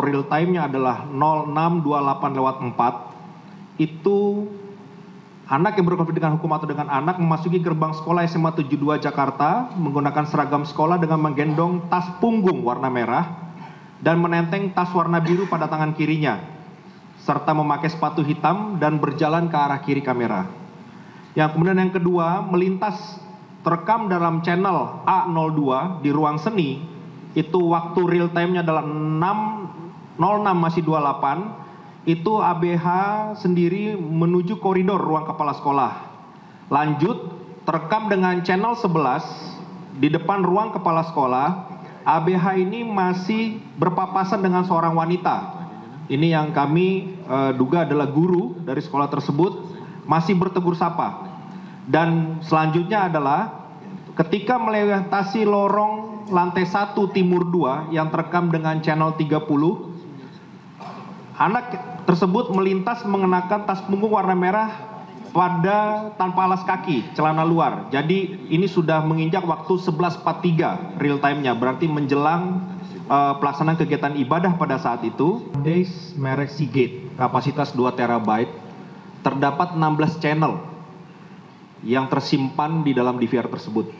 real time-nya adalah 06.28/4, itu anak yang berkonflik dengan hukum atau dengan anak memasuki gerbang sekolah SMA 72 Jakarta menggunakan seragam sekolah dengan menggendong tas punggung warna merah dan menenteng tas warna biru pada tangan kirinya, serta memakai sepatu hitam dan berjalan ke arah kiri kamera. Yang kemudian yang kedua, melintas terekam dalam channel A02 di ruang seni, itu waktu real time-nya adalah 06.28, itu ABH sendiri menuju koridor ruang kepala sekolah. Lanjut, terekam dengan channel 11 di depan ruang kepala sekolah, ABH ini masih berpapasan dengan seorang wanita. Ini yang kami duga adalah guru dari sekolah tersebut, masih bertegur sapa. Dan selanjutnya adalah ketika melewati lorong lantai 1 timur 2 yang terekam dengan channel 30, anak tersebut melintas mengenakan tas punggung warna merah tanpa alas kaki, celana luar. Jadi ini sudah menginjak waktu 11.43 real time-nya, berarti menjelang pelaksanaan kegiatan ibadah pada saat itu. Days merek Seagate, kapasitas 2 TB, terdapat 16 channel yang tersimpan di dalam DVR tersebut.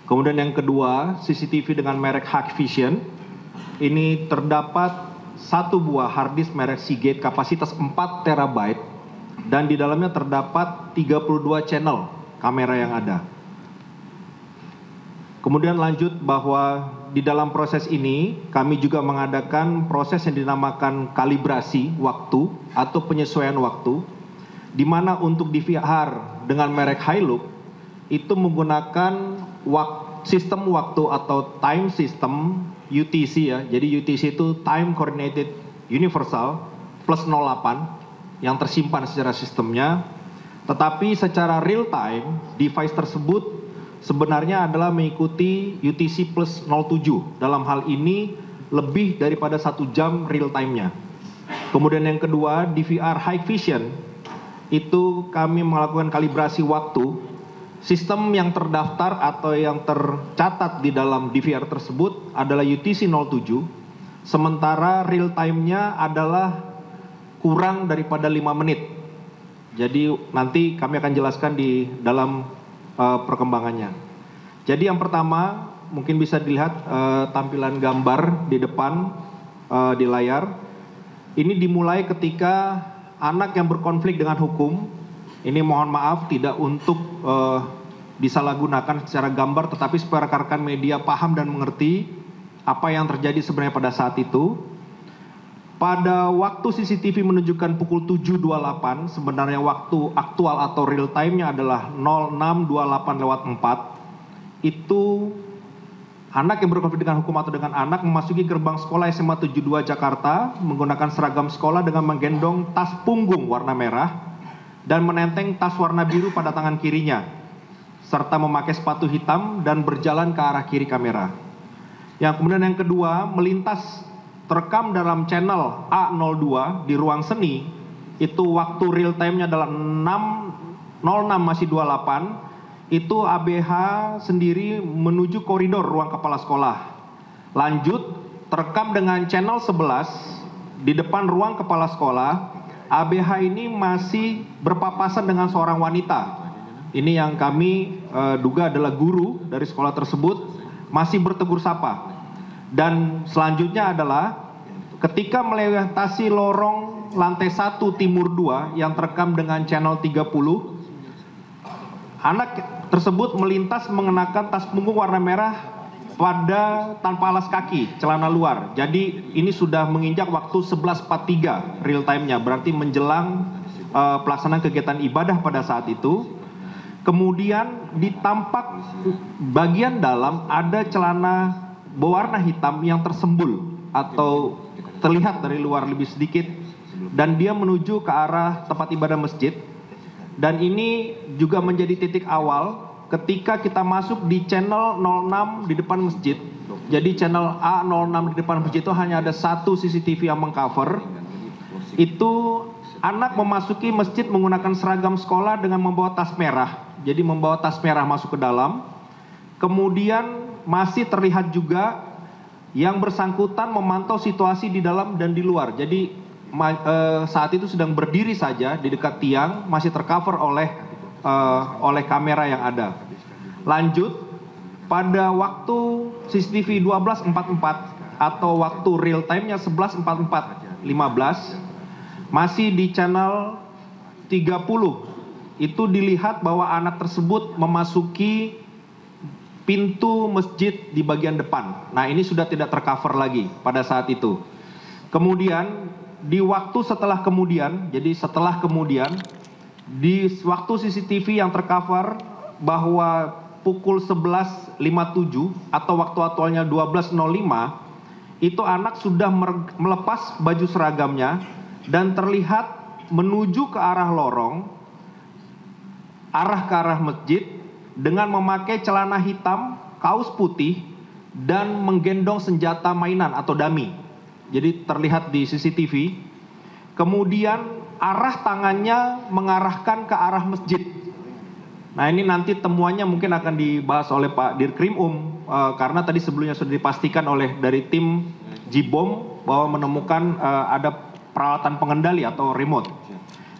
Kemudian yang kedua, CCTV dengan merek Hikvision, ini terdapat 1 buah hard disk merek Seagate kapasitas 4 TB dan di dalamnya terdapat 32 channel kamera yang ada. Kemudian lanjut bahwa di dalam proses ini kami juga mengadakan proses yang dinamakan kalibrasi waktu atau penyesuaian waktu, di mana untuk DVR dengan merek Hilux itu menggunakan sistem waktu atau time system UTC ya. Jadi UTC itu Time Coordinated Universal plus 08 yang tersimpan secara sistemnya. Tetapi secara real time device tersebut sebenarnya adalah mengikuti UTC plus 07. Dalam hal ini lebih daripada 1 jam real time-nya. Kemudian yang kedua, DVR Hikvision itu kami melakukan kalibrasi waktu. Sistem yang terdaftar atau yang tercatat di dalam DVR tersebut adalah UTC 07, sementara real time-nya adalah kurang daripada 5 menit. Jadi nanti kami akan jelaskan di dalam perkembangannya. Jadi yang pertama mungkin bisa dilihat tampilan gambar di depan di layar. Ini dimulai ketika anak yang berkonflik dengan hukum. Ini mohon maaf tidak untuk disalahgunakan secara gambar, tetapi supaya rekan-rekan media paham dan mengerti apa yang terjadi sebenarnya pada saat itu. Pada waktu CCTV menunjukkan pukul 7.28, sebenarnya waktu aktual atau real time-nya adalah 06.28/4. Itu anak yang berkonflik dengan hukum atau dengan anak memasuki gerbang sekolah SMA 72 Jakarta menggunakan seragam sekolah dengan menggendong tas punggung warna merah dan menenteng tas warna biru pada tangan kirinya, serta memakai sepatu hitam dan berjalan ke arah kiri kamera. Yang kemudian yang kedua, melintas terekam dalam channel A02 di ruang seni, itu waktu real time-nya adalah 06.28, itu ABH sendiri menuju koridor ruang kepala sekolah. Lanjut, terekam dengan channel 11 di depan ruang kepala sekolah, ABH ini masih berpapasan dengan seorang wanita. Ini yang kami duga adalah guru dari sekolah tersebut, masih bertegur sapa. Dan selanjutnya adalah ketika melewati lorong lantai 1 timur 2 yang terekam dengan channel 30, anak tersebut melintas mengenakan tas punggung warna merah tanpa alas kaki, celana luar. Jadi ini sudah menginjak waktu 11.43 real time-nya, berarti menjelang pelaksanaan kegiatan ibadah pada saat itu. Kemudian di tampak bagian dalam ada celana berwarna hitam yang tersembul atau terlihat dari luar lebih sedikit, dan dia menuju ke arah tempat ibadah masjid. Dan ini juga menjadi titik awal ketika kita masuk di channel 06 di depan masjid. Jadi channel A06 di depan masjid itu hanya ada 1 CCTV yang mengcover. Itu anak memasuki masjid menggunakan seragam sekolah dengan membawa tas merah. Jadi membawa tas merah masuk ke dalam. Kemudian masih terlihat juga yang bersangkutan memantau situasi di dalam dan di luar. Jadi saat itu sedang berdiri saja di dekat tiang, masih tercover oleh kamera yang ada. Lanjut, pada waktu CCTV 12.44 atau waktu real time-nya 11.44.15 masih di channel 30, itu dilihat bahwa anak tersebut memasuki pintu masjid di bagian depan. Nah, ini sudah tidak tercover lagi pada saat itu. Kemudian di waktu setelah kemudian, jadi setelah kemudian di waktu CCTV yang tercover bahwa pukul 11.57 atau waktu aktualnya 12.05, itu anak sudah melepas baju seragamnya dan terlihat menuju ke arah lorong, arah ke arah masjid dengan memakai celana hitam, kaos putih, dan menggendong senjata mainan atau dummy. Jadi terlihat di CCTV. Kemudian arah tangannya mengarahkan ke arah masjid. Nah, ini nanti temuannya mungkin akan dibahas oleh Pak Dirkrim karena tadi sebelumnya sudah dipastikan oleh dari tim Jibom bahwa menemukan ada peralatan pengendali atau remote.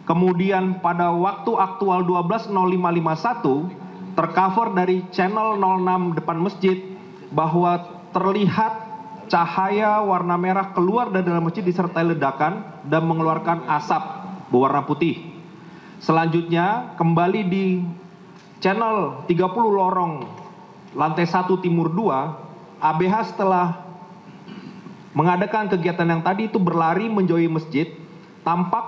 Kemudian pada waktu aktual 12.05.51 tercover dari channel 06 depan masjid bahwa terlihat cahaya warna merah keluar dari dalam masjid disertai ledakan dan mengeluarkan asap berwarna putih. Selanjutnya kembali di channel 30 lorong lantai 1 timur 2, ABH setelah mengadakan kegiatan yang tadi itu berlari menjauhi masjid, tampak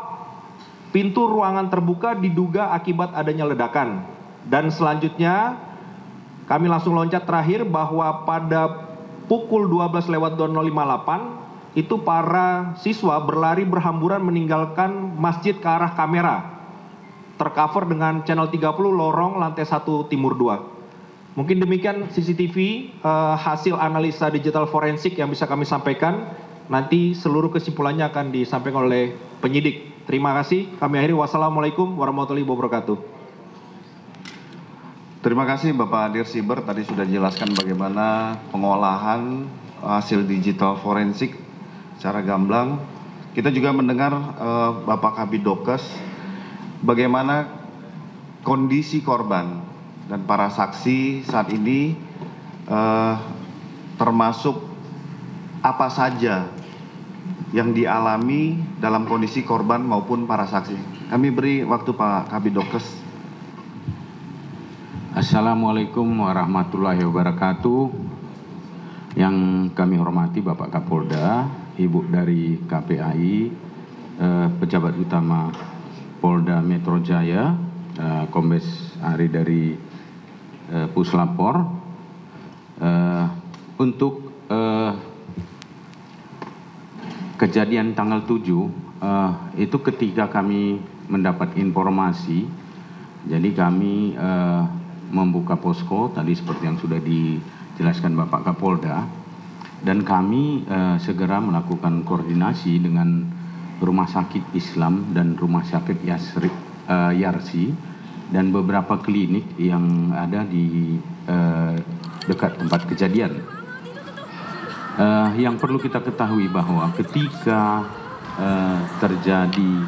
pintu ruangan terbuka diduga akibat adanya ledakan. Dan selanjutnya kami langsung loncat terakhir bahwa pada pukul 12.0058 itu para siswa berlari berhamburan meninggalkan masjid ke arah kamera. Tercover dengan channel 30 lorong lantai 1 timur 2. Mungkin demikian CCTV hasil analisa digital forensik yang bisa kami sampaikan. Nanti seluruh kesimpulannya akan disampaikan oleh penyidik. Terima kasih. Kami akhiri. Wassalamualaikum warahmatullahi wabarakatuh. Terima kasih Bapak Dirsiber, tadi sudah dijelaskan bagaimana pengolahan hasil digital forensik secara gamblang. Kita juga mendengar Bapak Kabidokes bagaimana kondisi korban dan para saksi saat ini, termasuk apa saja yang dialami dalam kondisi korban maupun para saksi. Kami beri waktu Pak Kabidokes. Assalamualaikum warahmatullahi wabarakatuh. Yang kami hormati Bapak Kapolda, Ibu dari KPAI, pejabat utama Polda Metro Jaya, Kombes Ari dari Puslapor, untuk kejadian tanggal 7 itu ketika kami mendapat informasi, jadi kami membuka posko tadi seperti yang sudah dijelaskan Bapak Kapolda, dan kami segera melakukan koordinasi dengan Rumah Sakit Islam dan Rumah Sakit Yarsi dan beberapa klinik yang ada di dekat tempat kejadian. Yang perlu kita ketahui bahwa ketika terjadi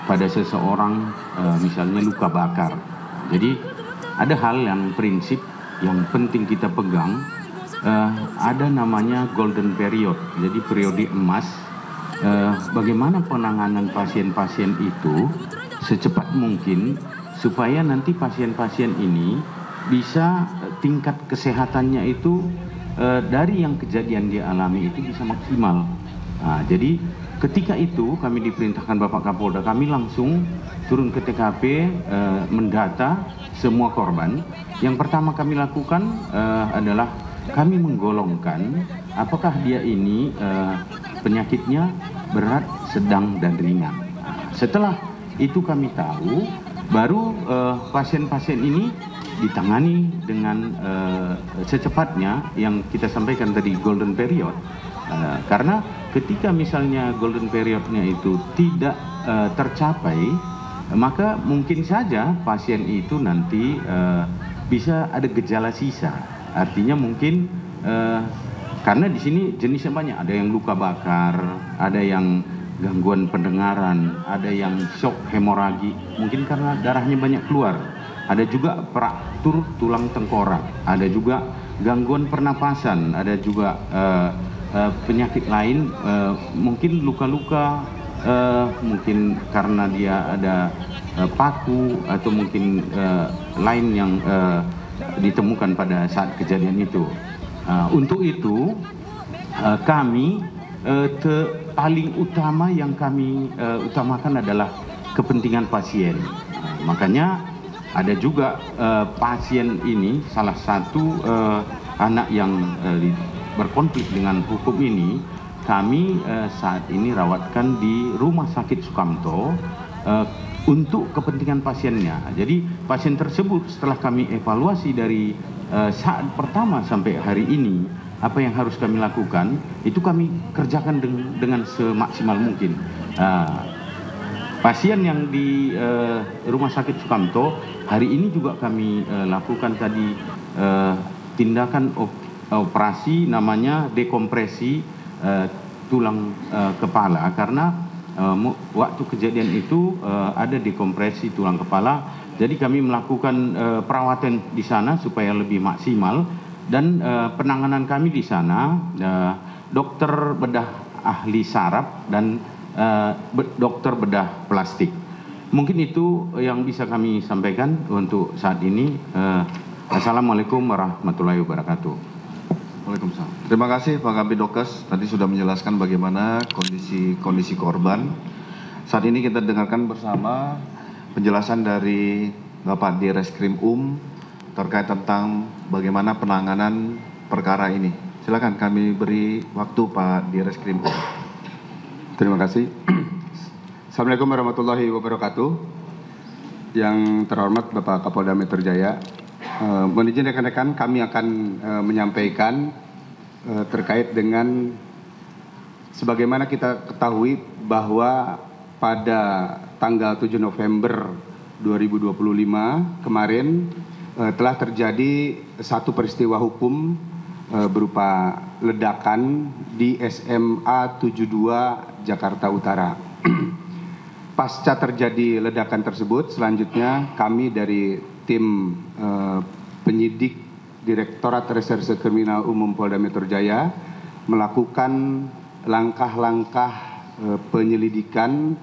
pada seseorang misalnya luka bakar, jadi ada hal yang prinsip yang penting kita pegang, ada namanya golden period, jadi periode emas. Bagaimana penanganan pasien-pasien itu secepat mungkin supaya nanti pasien-pasien ini bisa tingkat kesehatannya itu dari yang kejadian dia alami itu bisa maksimal. Nah, jadi ketika itu kami diperintahkan Bapak Kapolda, kami langsung turun ke TKP, mendata semua korban. Yang pertama kami lakukan adalah kami menggolongkan apakah dia ini penyakitnya berat, sedang, dan ringan. Setelah itu kami tahu, baru pasien-pasien ini ditangani dengan secepatnya yang kita sampaikan tadi golden period. Karena ketika misalnya golden periodnya itu tidak tercapai, maka mungkin saja pasien itu nanti bisa ada gejala sisa. Artinya mungkin Karena di sini jenisnya banyak, ada yang luka bakar, ada yang gangguan pendengaran, ada yang shock hemoragi, mungkin karena darahnya banyak keluar. Ada juga fraktur tulang tengkorak, ada juga gangguan pernapasan, ada juga penyakit lain, mungkin luka-luka, mungkin karena dia ada paku atau mungkin lain yang ditemukan pada saat kejadian itu. Untuk itu kami paling utama yang kami utamakan adalah kepentingan pasien. Makanya ada juga pasien ini, salah satu anak yang berkonflik dengan hukum ini, kami saat ini rawatkan di Rumah Sakit Sukamto untuk kepentingan pasiennya. Jadi pasien tersebut setelah kami evaluasi dari saat pertama sampai hari ini, apa yang harus kami lakukan, itu kami kerjakan dengan semaksimal mungkin. Pasien yang di Rumah Sakit Sukamto, hari ini juga kami lakukan tadi tindakan operasi namanya dekompresi tulang kepala, karena waktu kejadian itu ada dekompresi tulang kepala. Jadi kami melakukan perawatan di sana supaya lebih maksimal, dan penanganan kami di sana dokter bedah ahli saraf dan dokter bedah plastik. Mungkin itu yang bisa kami sampaikan untuk saat ini. Assalamualaikum warahmatullahi wabarakatuh. Waalaikumsalam. Terima kasih Pak Kabid Dokes, tadi sudah menjelaskan bagaimana kondisi korban. Saat ini kita dengarkan bersama penjelasan dari Bapak Direskrim terkait tentang bagaimana penanganan perkara ini. Silakan kami beri waktu Pak Direskrim. Terima kasih. Assalamualaikum warahmatullahi wabarakatuh. Yang terhormat Bapak Kapolda Metro Jaya, mohon izin rekan-rekan, kami akan menyampaikan terkait dengan sebagaimana kita ketahui bahwa pada tanggal 7 November 2025 kemarin telah terjadi satu peristiwa hukum berupa ledakan di SMA 72 Jakarta Utara. Pasca terjadi ledakan tersebut, selanjutnya kami dari tim penyidik Direktorat Reserse Kriminal Umum Polda Metro Jaya melakukan langkah-langkah penyelidikan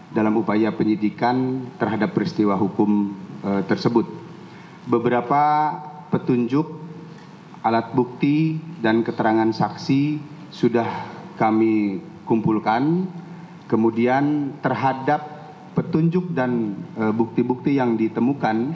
dalam upaya penyidikan terhadap peristiwa hukum tersebut. Beberapa petunjuk, alat bukti, dan keterangan saksi sudah kami kumpulkan. Kemudian terhadap petunjuk dan bukti-bukti yang ditemukan,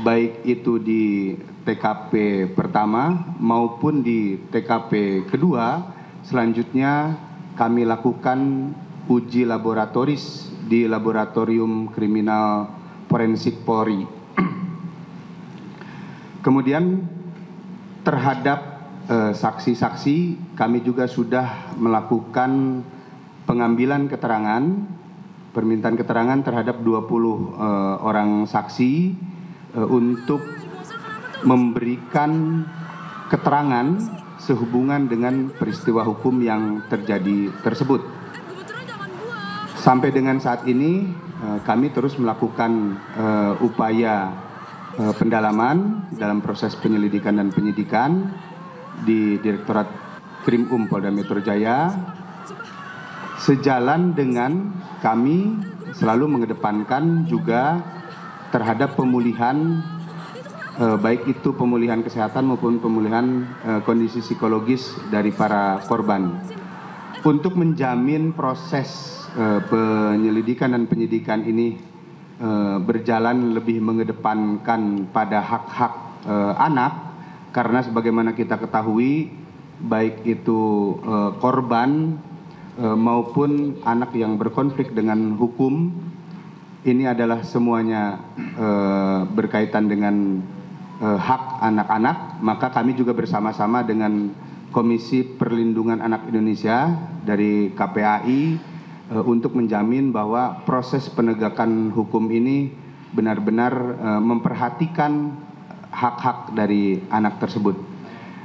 baik itu di TKP pertama maupun di TKP kedua, selanjutnya kami lakukan uji laboratoris di Laboratorium Kriminal Forensik Polri. Kemudian terhadap saksi-saksi kami juga sudah melakukan pengambilan keterangan, permintaan keterangan terhadap 20 orang saksi untuk memberikan keterangan sehubungan dengan peristiwa hukum yang terjadi tersebut. Sampai dengan saat ini kami terus melakukan upaya pendalaman dalam proses penyelidikan dan penyidikan di Direktorat Krim Polda Metro Jaya, sejalan dengan kami selalu mengedepankan juga terhadap pemulihan, baik itu pemulihan kesehatan maupun pemulihan kondisi psikologis dari para korban. Untuk menjamin proses penyelidikan dan penyidikan ini berjalan lebih mengedepankan pada hak-hak anak, karena sebagaimana kita ketahui, baik itu korban maupun anak yang berkonflik dengan hukum, ini adalah semuanya berkaitan dengan hak anak-anak. Maka kami juga bersama-sama dengan Komisi Perlindungan Anak Indonesia dari KPAI untuk menjamin bahwa proses penegakan hukum ini benar-benar memperhatikan hak-hak dari anak tersebut.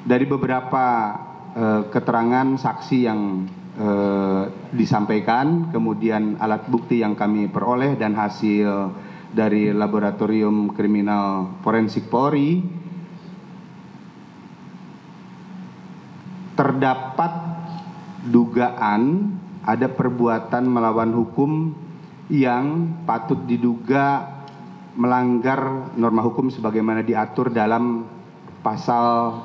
Dari beberapa keterangan saksi yang disampaikan, kemudian alat bukti yang kami peroleh dan hasil dari Laboratorium Kriminal Forensik Polri, terdapat dugaan ada perbuatan melawan hukum yang patut diduga melanggar norma hukum sebagaimana diatur dalam pasal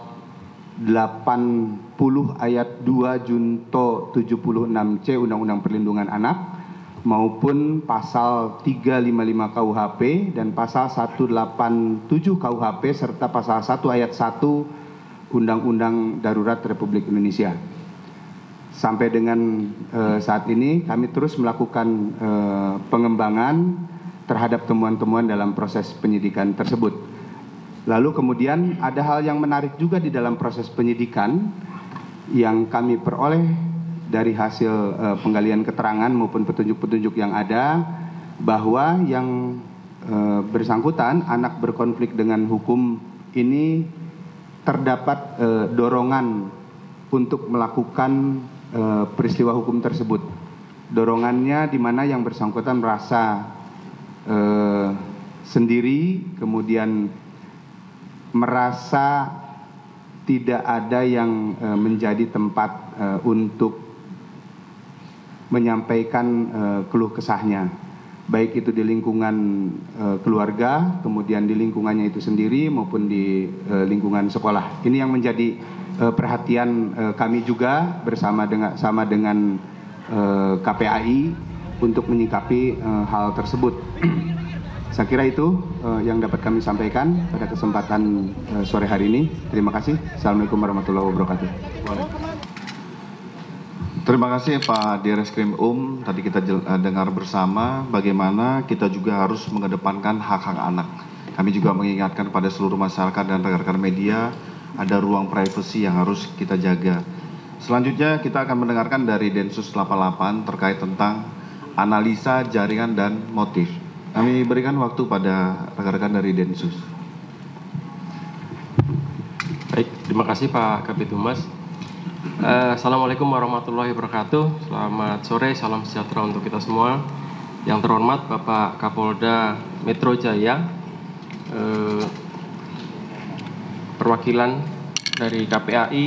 80 ayat 2 junto 76C Undang-Undang Perlindungan Anak maupun pasal 355 KUHP dan pasal 187 KUHP serta pasal 1 ayat 1 Undang-Undang Darurat Republik Indonesia. Sampai dengan saat ini kami terus melakukan pengembangan terhadap temuan-temuan dalam proses penyidikan tersebut. Lalu kemudian ada hal yang menarik juga di dalam proses penyidikan yang kami peroleh dari hasil penggalian keterangan maupun petunjuk-petunjuk yang ada, bahwa yang bersangkutan anak berkonflik dengan hukum ini terdapat dorongan untuk melakukan peristiwa hukum tersebut. Dorongannya di mana yang bersangkutan merasa sendiri, kemudian merasa tidak ada yang menjadi tempat untuk menyampaikan keluh kesahnya, baik itu di lingkungan keluarga, kemudian di lingkungannya itu sendiri maupun di lingkungan sekolah. Ini yang menjadi perhatian kami juga bersama dengan KPAI untuk menyikapi hal tersebut. Saya kira itu yang dapat kami sampaikan pada kesempatan sore hari ini. Terima kasih. Assalamualaikum warahmatullahi wabarakatuh. Terima kasih Pak Direskrim Tadi kita dengar bersama bagaimana kita juga harus mengedepankan hak-hak anak. Kami juga mengingatkan pada seluruh masyarakat dan rekan-rekan media, ada ruang privasi yang harus kita jaga. Selanjutnya kita akan mendengarkan dari Densus 88 terkait tentang analisa jaringan dan motif. Kami berikan waktu pada rekan-rekan dari Densus. Baik, terima kasih Pak Kabid Humas. Assalamualaikum warahmatullahi wabarakatuh. Selamat sore, salam sejahtera untuk kita semua. Yang terhormat Bapak Kapolda Metro Jaya, perwakilan dari KPAI,